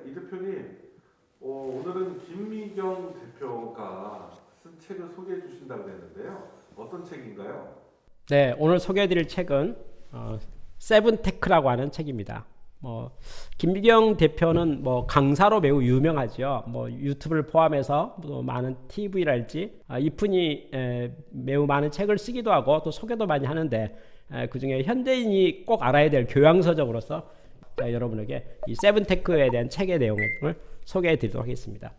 이 대표님, 오늘은 김미경 대표가 쓴 책을 소개해 주신다고 했는데요. 어떤 책인가요? 네, 오늘 소개해드릴 책은 세븐테크라고 하는 책입니다. 김미경 대표는 강사로 매우 유명하죠. 유튜브를 포함해서 또 많은 TV랄지 이분이 매우 많은 책을 쓰기도 하고 또 소개도 많이 하는데 그 중에 현대인이 꼭 알아야 될 교양서적으로서 여러분에게 이 세븐테크에 대한 책의 내용을 소개해드리도록 하겠습니다.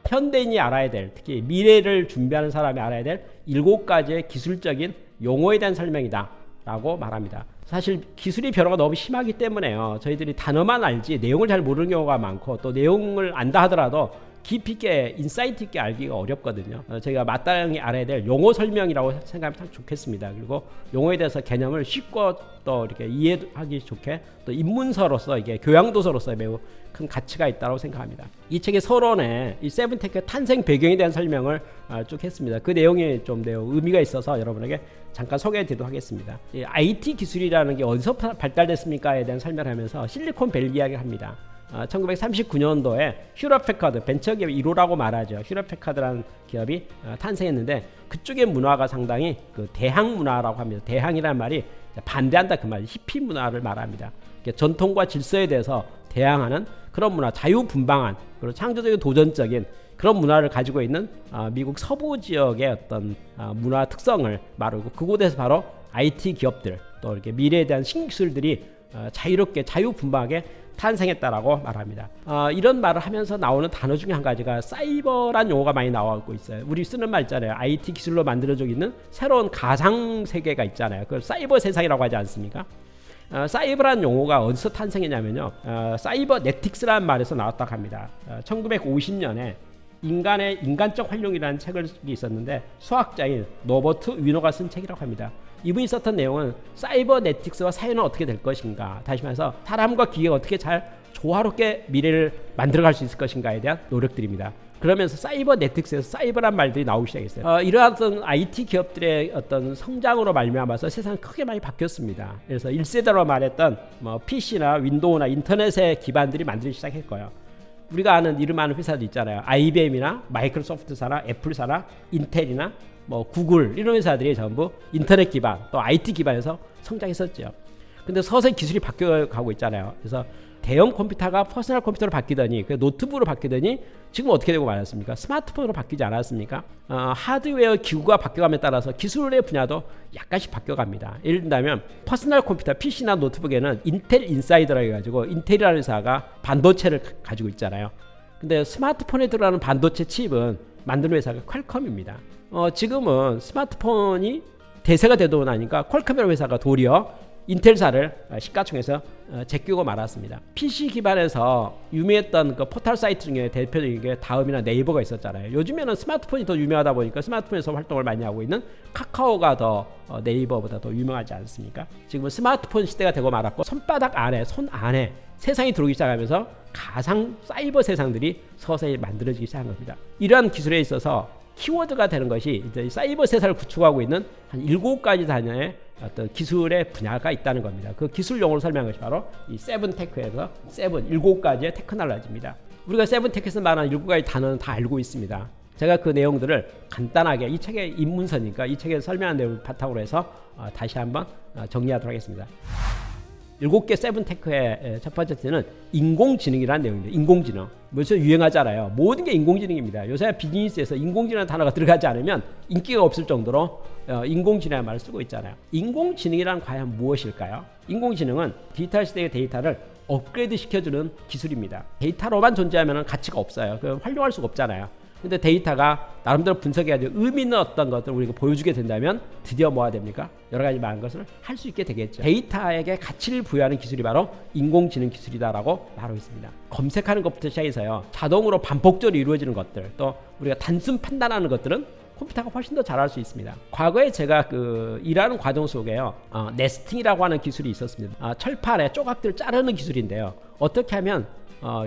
현대인이 알아야 될, 특히 미래를 준비하는 사람이 알아야 될 7가지의 기술적인 용어에 대한 설명이다 라고 말합니다. 사실 기술이 변화가 너무 심하기 때문에요. 저희들이 단어만 알지 내용을 잘 모르는 경우가 많고 또 내용을 안다 하더라도 깊이 있게 인사이트 있게 알기가 어렵거든요. 저희가 마땅히 알아야 될 용어 설명이라고 생각하면 참 좋겠습니다. 그리고 용어에 대해서 개념을 쉽고 또 이렇게 이해하기 좋게 또 입문서로서 이게 교양도서로서 매우 큰 가치가 있다고 생각합니다. 이 책의 서론에 이 세븐테크의 탄생 배경에 대한 설명을 쭉 했습니다. 그 내용이 좀 매우 의미가 있어서 여러분에게 잠깐 소개해 드리도록 하겠습니다. 이 IT 기술이라는 게 어디서 발달됐습니까에 대한 설명을 하면서 실리콘밸리 이야기를 합니다. 1939년도에 휴렛패커드 벤처기업 1호라고 말하죠. 휴렛패커드라는 기업이 탄생했는데 그쪽의 문화가 상당히 그 대항 문화라고 합니다. 대항이라는 말이 반대한다 그 말이 히피 문화를 말합니다. 전통과 질서에 대해서 대항하는 그런 문화, 자유분방한 그리고 창조적이고 도전적인 그런 문화를 가지고 있는 미국 서부 지역의 어떤 문화 특성을 말하고 그곳에서 바로 IT 기업들 또 이렇게 미래에 대한 신기술들이 자유롭게 자유분방하게 탄생했다라고 말합니다. 이런 말을 하면서 나오는 단어 중에 한 가지가 사이버란 용어가 많이 나오고 있어요. 우리 쓰는 말 있잖아요. IT 기술로 만들어져 있는 새로운 가상 세계가 있잖아요. 그걸 사이버 세상이라고 하지 않습니까? 사이버란 용어가 어디서 탄생했냐면요. 사이버네틱스라는 말에서 나왔다고 합니다. 1950년에 인간의 인간적 활용이라는 책을 있었는데 수학자인 노버트 위너가 쓴 책이라고 합니다. 이분이 썼던 내용은 사이버네틱스와 사회는 어떻게 될 것인가, 다시 말해서 사람과 기계가 어떻게 잘 조화롭게 미래를 만들어갈 수 있을 것인가에 대한 노력들입니다. 그러면서 사이버네틱스에서 사이버란 말들이 나오기 시작했어요. 이러한 어떤 IT 기업들의 어떤 성장으로 말미암아서 세상이 크게 많이 바뀌었습니다. 그래서 1세대로 말했던 PC나 윈도우나 인터넷의 기반들이 만들기 시작했고요. 우리가 아는 이름 많은 회사들 있잖아요. IBM이나 마이크로소프트사나 애플사나 인텔이나 구글 이런 회사들이 전부 인터넷 기반 또 IT 기반에서 성장했었죠. 근데 서서히 기술이 바뀌어가고 있잖아요. 그래서 대형 컴퓨터가 퍼스널 컴퓨터로 바뀌더니 노트북으로 바뀌더니 지금 어떻게 되고 말았습니까? 스마트폰으로 바뀌지 않았습니까? 하드웨어 기구가 바뀌어감에 따라서 기술의 분야도 약간씩 바뀌어갑니다. 예를 든다면 퍼스널 컴퓨터 PC나 노트북에는 인텔 인사이더라고 해가지고 인텔이라는 회사가 반도체를 가지고 있잖아요. 근데 스마트폰에 들어가는 반도체 칩은 만드는 회사가 퀄컴입니다. 지금은 스마트폰이 대세가 되고 나니까 퀄컴이라는 회사가 도리어 인텔사를 시가총에서 제끼고 말았습니다. PC 기반에서 유명했던 그 포털 사이트 중에 대표적인 게 다음이나 네이버가 있었잖아요. 요즘에는 스마트폰이 더 유명하다 보니까 스마트폰에서 활동을 많이 하고 있는 카카오가 더 네이버보다 더 유명하지 않습니까? 지금은 스마트폰 시대가 되고 말았고 손바닥 안에 손 안에 세상이 들어오기 시작하면서 가상 사이버 세상들이 서서히 만들어지기 시작한 겁니다. 이러한 기술에 있어서 키워드가 되는 것이 이제 사이버 세상을 구축하고 있는 한 7가지 단위의 어떤 기술의 분야가 있다는 겁니다. 그 기술 용어를 설명한 것이 바로 이 세븐테크에서 7가지의 테크놀로지입니다. 우리가 세븐테크에서 말하는 7가지 단어는 다 알고 있습니다. 제가 그 내용들을 간단하게 이 책의 입문서니까 이 책에 설명한 내용을 바탕으로 해서 다시 한번 정리하도록 하겠습니다. 7개 세븐테크의 첫 번째는 인공지능이라는 내용입니다. 인공지능. 요새 유행하잖아요. 모든 게 인공지능입니다. 요새 비즈니스에서 인공지능 단어가 들어가지 않으면 인기가 없을 정도로 인공지능이라는 말을 쓰고 있잖아요. 인공지능이란 과연 무엇일까요? 인공지능은 디지털 시대의 데이터를 업그레이드 시켜주는 기술입니다. 데이터로만 존재하면 가치가 없어요. 활용할 수가 없잖아요. 근데 데이터가 나름대로 분석해가지고 의미 있는 어떤 것들을 우리가 보여주게 된다면 드디어 뭐가 됩니까? 여러 가지 많은 것을 할 수 있게 되겠죠. 데이터에게 가치를 부여하는 기술이 바로 인공지능 기술이다라고 말하고 있습니다. 검색하는 것부터 시작해서요. 자동으로 반복적으로 이루어지는 것들 또 우리가 단순 판단하는 것들은 컴퓨터가 훨씬 더 잘할 수 있습니다. 과거에 제가 일하는 과정 속에요. 네스팅이라고 하는 기술이 있었습니다. 철판에 조각들을 자르는 기술인데요. 어떻게 하면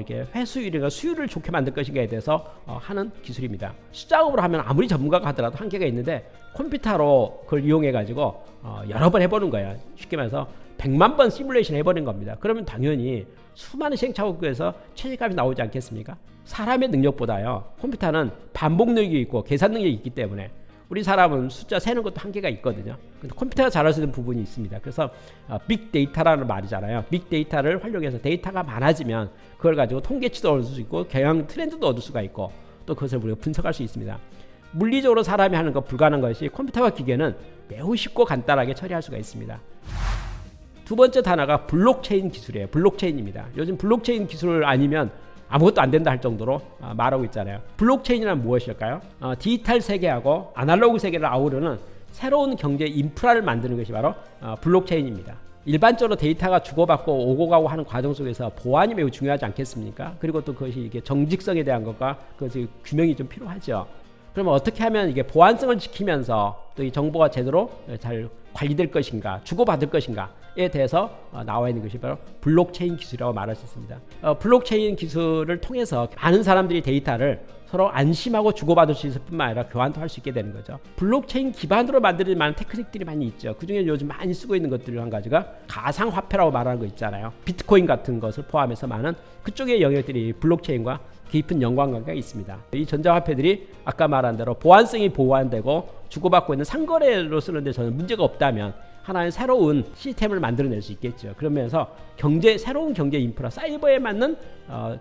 이게 회수율이나 수율을 좋게 만들 것인가에 대해서 하는 기술입니다. 수작업으로 하면 아무리 전문가가 하더라도 한계가 있는데 컴퓨터로 그걸 이용해 가지고 여러 번 해보는 거예요. 쉽게 말해서 100만 번 시뮬레이션 해버린 겁니다. 그러면 당연히 수많은 시행착오에서 최저값이 나오지 않겠습니까? 사람의 능력보다요, 컴퓨터는 반복 능력이 있고 계산 능력이 있기 때문에 우리 사람은 숫자 세는 것도 한계가 있거든요. 근데 컴퓨터가 잘할 수 있는 부분이 있습니다. 그래서 빅데이터라는 말이잖아요. 빅데이터를 활용해서 데이터가 많아지면 그걸 가지고 통계치도 얻을 수 있고 경영 트렌드도 얻을 수가 있고 또 그것을 우리가 분석할 수 있습니다. 물리적으로 사람이 하는 것 불가능한 것이 컴퓨터와 기계는 매우 쉽고 간단하게 처리할 수가 있습니다. 두 번째 단어가 블록체인 기술이에요. 블록체인입니다. 요즘 블록체인 기술 아니면 아무것도 안 된다 할 정도로 말하고 있잖아요. 블록체인이란 무엇일까요? 디지털 세계하고 아날로그 세계를 아우르는 새로운 경제 인프라를 만드는 것이 바로 블록체인입니다. 일반적으로 데이터가 주고받고 오고 가고 하는 과정 속에서 보안이 매우 중요하지 않겠습니까? 그리고 또 그것이 이게 정직성에 대한 것과 그것이 규명이 좀 필요하죠. 그러면 어떻게 하면 이게 보안성을 지키면서 또 이 정보가 제대로 잘 관리될 것인가, 주고받을 것인가에 대해서 나와 있는 것이 바로 블록체인 기술이라고 말할 수 있습니다. 블록체인 기술을 통해서 많은 사람들이 데이터를 서로 안심하고 주고받을 수 있을 뿐만 아니라 교환도 할 수 있게 되는 거죠. 블록체인 기반으로 만드는 많은 테크닉들이 많이 있죠. 그중에 요즘 많이 쓰고 있는 것들 한 가지가 가상화폐라고 말하는 거 있잖아요. 비트코인 같은 것을 포함해서 많은 그쪽의 영역들이 블록체인과 깊은 연관관계가 있습니다. 이 전자화폐들이 아까 말한 대로 보안성이 보완되고 주고받고 있는 상거래로 쓰는데 저는 문제가 없다면 하나의 새로운 시스템을 만들어낼 수 있겠죠. 그러면서 새로운 경제 인프라, 사이버에 맞는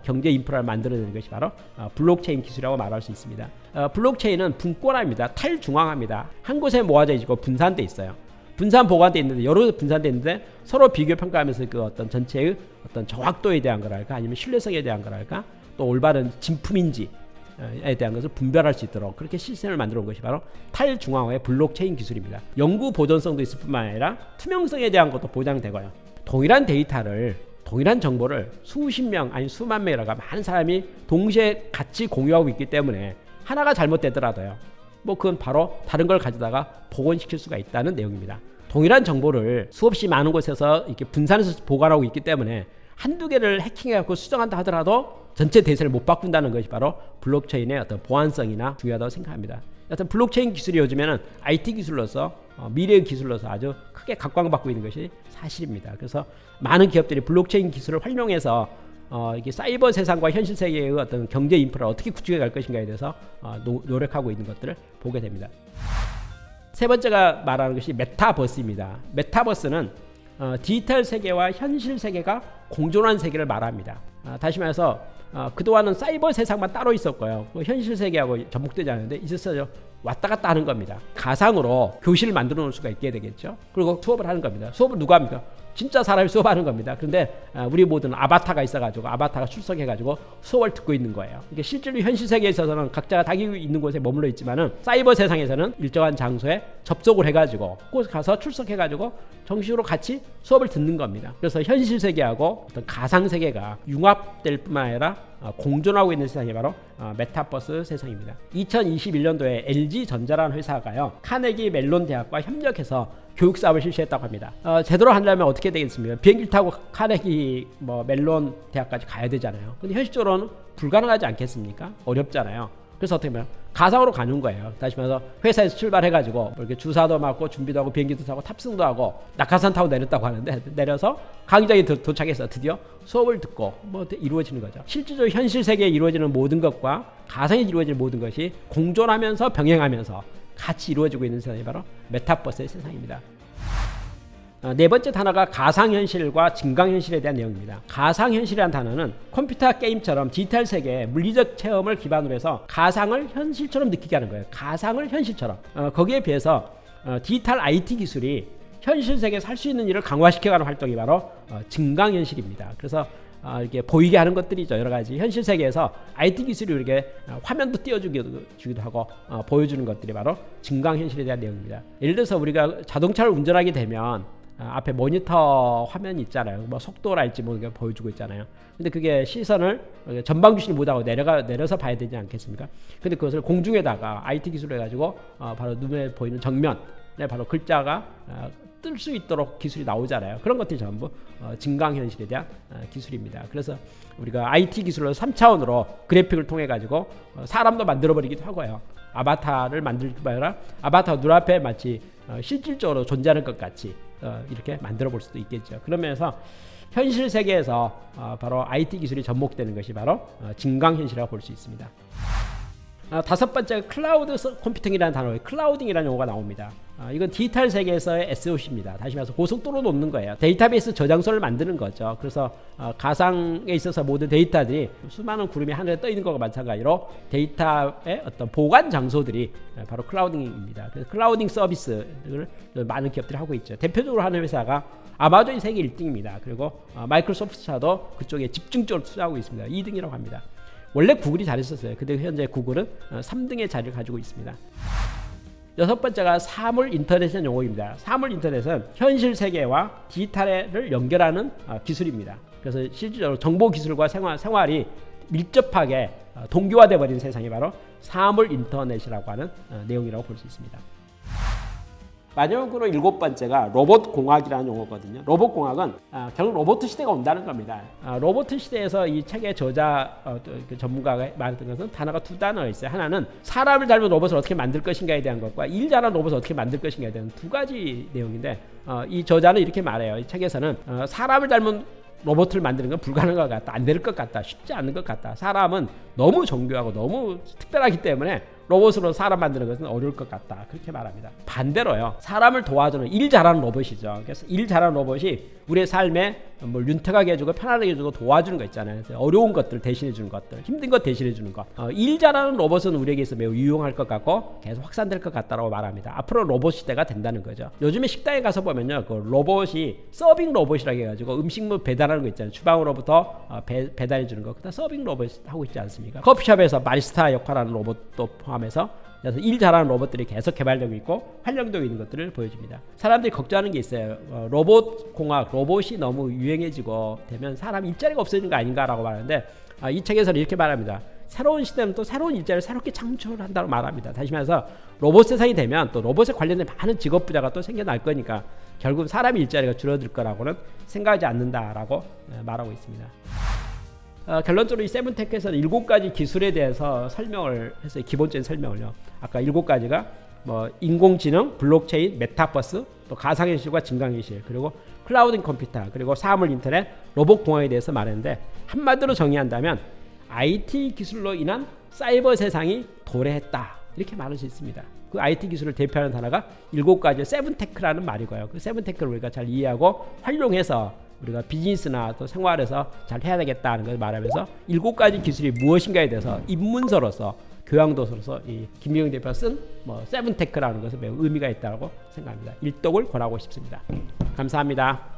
경제 인프라를 만들어내는 것이 바로 블록체인 기술이라고 말할 수 있습니다. 블록체인은 분권화입니다. 탈중앙화입니다. 한 곳에 모아져 있고 분산돼 있어요. 분산 보관돼 있는데 여러 분산돼 있는데 서로 비교 평가하면서 그 어떤 전체의 어떤 정확도에 대한 거랄까 아니면 신뢰성에 대한 거랄까 또 올바른 진품인지에 대한 것을 분별할 수 있도록 그렇게 시스템을 만들어 온 것이 바로 탈중앙화의 블록체인 기술입니다. 연구 보존성도 있을 뿐만 아니라 투명성에 대한 것도 보장되고요. 동일한 정보를 수십 명 아니 수만 명이라가 많은 사람이 동시에 같이 공유하고 있기 때문에 하나가 잘못되더라도요. 그건 바로 다른 걸 가져다가 복원시킬 수가 있다는 내용입니다. 동일한 정보를 수없이 많은 곳에서 이렇게 분산해서 보관하고 있기 때문에 한두 개를 해킹해갖고 수정한다 하더라도 전체 대세를 못 바꾼다는 것이 바로 블록체인의 어떤 보안성이나 중요하다고 생각합니다. 여튼 블록체인 기술이 요즘에는 IT 기술로서 미래의 기술로서 아주 크게 각광받고 있는 것이 사실입니다. 그래서 많은 기업들이 블록체인 기술을 활용해서 이게 사이버 세상과 현실 세계의 어떤 경제 인프라를 어떻게 구축해 갈 것인가에 대해서 노력하고 있는 것들을 보게 됩니다. 세 번째가 말하는 것이 메타버스입니다. 메타버스는 디지털 세계와 현실 세계가 공존한 세계를 말합니다. 다시 말해서 그동안은 사이버 세상만 따로 있었고요. 현실 세계하고 접목되지 않는데 있었어요. 왔다 갔다 하는 겁니다. 가상으로 교실을 만들어 놓을 수가 있게 되겠죠. 그리고 수업을 하는 겁니다. 수업을 누가 합니까? 진짜 사람이 수업하는 겁니다. 그런데 우리 모두는 아바타가 있어가지고 아바타가 출석해가지고 수업을 듣고 있는 거예요. 그러니까 실제로 현실 세계에 있어서는 각자가 자기 있는 곳에 머물러 있지만은 사이버 세상에서는 일정한 장소에 접속을 해가지고 꼭 가서 출석해가지고 정식으로 같이 수업을 듣는 겁니다. 그래서 현실 세계하고 어떤 가상 세계가 융합될 뿐만 아니라 공존하고 있는 세상이 바로 메타버스 세상입니다. 2021년도에 LG전자라는 회사가요 카네기 멜론 대학과 협력해서 교육 사업을 실시했다고 합니다. 제대로 하려면 어떻게 되겠습니까? 비행기를 타고 카네기 멜론 대학까지 가야 되잖아요. 근데 현실적으로는 불가능하지 않겠습니까? 어렵잖아요. 그래서 어떻게 보면 가상으로 가는 거예요. 다시 말해서 회사에서 출발해가지고 이렇게 주사도 맞고 준비도 하고 비행기도 타고 탑승도 하고 낙하산 타고 내렸다고 하는데 내려서 강의장에 도착해서 드디어 수업을 듣고 이루어지는 거죠. 실질적으로 현실 세계에 이루어지는 모든 것과 가상에 이루어지는 모든 것이 공존하면서 병행하면서 같이 이루어지고 있는 세상이 바로 메타버스의 세상입니다. 네 번째 단어가 가상현실과 증강현실에 대한 내용입니다. 가상현실이라는 단어는 컴퓨터 게임처럼 디지털 세계의 물리적 체험을 기반으로 해서 가상을 현실처럼 느끼게 하는 거예요. 가상을 현실처럼. 거기에 비해서 디지털 IT 기술이 현실 세계에서 할 수 있는 일을 강화시켜가는 활동이 바로 증강현실입니다. 그래서 이렇게 보이게 하는 것들이죠. 여러 가지 현실 세계에서 IT 기술이 이렇게 화면도 띄워주기도 하고 보여주는 것들이 바로 증강현실에 대한 내용입니다. 예를 들어서 우리가 자동차를 운전하게 되면 앞에 모니터 화면이 있잖아요. 속도랄지 보여주고 있잖아요. 근데 그게 시선을 전방 주시를 못하고 내려서 봐야 되지 않겠습니까? 근데 그것을 공중에다가 IT 기술을 해가지고 바로 눈에 보이는 정면에 바로 글자가 뜰 수 있도록 기술이 나오잖아요. 그런 것들이 전부 증강현실에 대한 기술입니다. 그래서 우리가 IT 기술로 3차원으로 그래픽을 통해 가지고 사람도 만들어버리기도 하고요. 아바타를 만들 뿐만 아니라 아바타 눈앞에 마치 실질적으로 존재하는 것 같이 이렇게 만들어 볼 수도 있겠죠. 그러면서 현실 세계에서 바로 IT 기술이 접목되는 것이 바로 증강현실이라고 볼 수 있습니다. 다섯 번째 클라우드 컴퓨팅이라는 단어에 클라우딩이라는 용어가 나옵니다. 이건 디지털 세계에서의 SOC입니다. 다시 말해서 고속도로 놓는 거예요. 데이터베이스 저장소를 만드는 거죠. 그래서 가상에 있어서 모든 데이터들이 수많은 구름이 하늘에 떠 있는 것과 마찬가지로 데이터의 어떤 보관 장소들이 바로 클라우딩입니다. 그래서 클라우딩 서비스를 많은 기업들이 하고 있죠. 대표적으로 하는 회사가 아마존이 세계 1등입니다. 그리고 마이크로소프트사도 그쪽에 집중적으로 투자하고 있습니다. 2등이라고 합니다. 원래 구글이 잘했었어요. 근데 현재 구글은 3등의 자리를 가지고 있습니다. 여섯 번째가 사물 인터넷의 용어입니다. 사물 인터넷은 현실 세계와 디지털을 연결하는 기술입니다. 그래서 실질적으로 정보 기술과 생활이 밀접하게 동기화되어 버린 세상이 바로 사물 인터넷이라고 하는 내용이라고 볼 수 있습니다. 마지막으로 일곱 번째가 로봇 공학이라는 용어거든요. 로봇 공학은 결국 로봇 시대가 온다는 겁니다. 로봇 시대에서 이 책의 저자 그 전문가가 말했던 것은 단어가 두 단어가 있어요. 하나는 사람을 닮은 로봇을 어떻게 만들 것인가에 대한 것과 일 잘하는 로봇을 어떻게 만들 것인가에 대한 두 가지 내용인데 이 저자는 이렇게 말해요. 이 책에서는 사람을 닮은 로봇을 만드는 건 불가능한 것 같다. 안 될 것 같다. 쉽지 않은 것 같다. 사람은 너무 정교하고 너무 특별하기 때문에 로봇으로 사람 만드는 것은 어려울 것 같다. 그렇게 말합니다. 반대로요. 사람을 도와주는 일 잘하는 로봇이죠. 그래서 일 잘하는 로봇이 우리의 삶에 뭘 윤택하게 해주고 편안하게 해주고 도와주는 거 있잖아요. 어려운 것들 대신해 주는 것들, 힘든 것 대신해 주는 것. 일 잘하는 로봇은 우리에게 있어 매우 유용할 것 같고 계속 확산될 것 같다고 말합니다. 앞으로 로봇 시대가 된다는 거죠. 요즘에 식당에 가서 보면요, 그 로봇이 서빙 로봇이라고 해가지고 음식물 배달하는 거 있잖아요. 주방으로부터 배달해 주는 거. 그다음 서빙 로봇 하고 있지 않습니까? 커피숍에서 바리스타 역할하는 로봇도 포함해서 그래서 일 잘하는 로봇들이 계속 개발되고 있고 활용되고 있는 것들을 보여줍니다. 사람들이 걱정하는 게 있어요. 로봇 공학, 로봇이 너무 유행해지고 되면 사람 일자리가 없어지는 거 아닌가라고 말하는데 이 책에서는 이렇게 말합니다. 새로운 시대는 또 새로운 일자리를 새롭게 창출한다고 말합니다. 다시 말해서 로봇 세상이 되면 또 로봇에 관련된 많은 직업 분야가 또 생겨날 거니까 결국 사람의 일자리가 줄어들 거라고는 생각하지 않는다라고 말하고 있습니다. 결론적으로 이 세븐테크에서는 7가지 기술에 대해서 설명을 했어요. 기본적인 설명을요. 아까 7가지가 뭐 인공지능, 블록체인, 메타버스, 또 가상현실과 증강현실, 그리고 클라우드 컴퓨터, 그리고 사물 인터넷, 로봇 공학에 대해서 말했는데 한마디로 정의한다면 IT 기술로 인한 사이버 세상이 도래했다. 이렇게 말할 수 있습니다. 그 IT 기술을 대표하는 단어가 7가지 세븐테크라는 말이고요. 그 세븐테크를 우리가 잘 이해하고 활용해서 우리가 비즈니스나 또 생활에서 잘 해야 되겠다는 것을 말하면서 7가지 기술이 무엇인가에 대해서 입문서로서 교양도서로서 이 김미경 대표가 쓴 세븐테크라는 것은 매우 의미가 있다고 생각합니다. 일독을 권하고 싶습니다. 감사합니다.